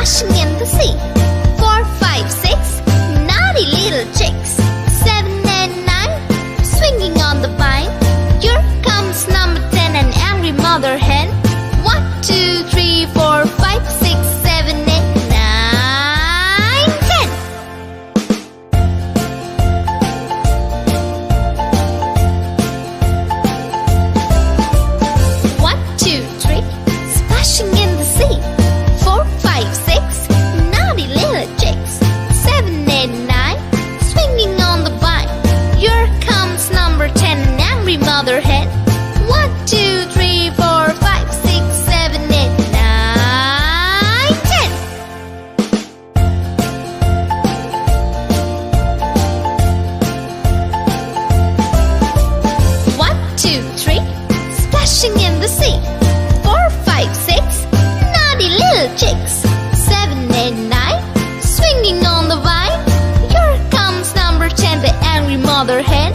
splashing in the sea. 4, 5, 6, naughty little chicks. 7 and 9, swinging on the vine. Here comes number 10, an angry mother hen. 1, 2, 3, 4, 5, 6, 7, 8, 9, 10. 1, 2, 3, splashing in the sea. 4, 5, 6, naughty little chicks. 7, 8, 9, swinging on the vine. Here comes number 10, an angry mother hen. 1, 2, 3, 4, 5, 6, 7, 8, 9, 10. 1, 2, 3, splashing in the sea. 4, 5, 6, naughty little chicks. 7, 8, 9, swinging on the vine. Here comes number 10, the angry mother hen.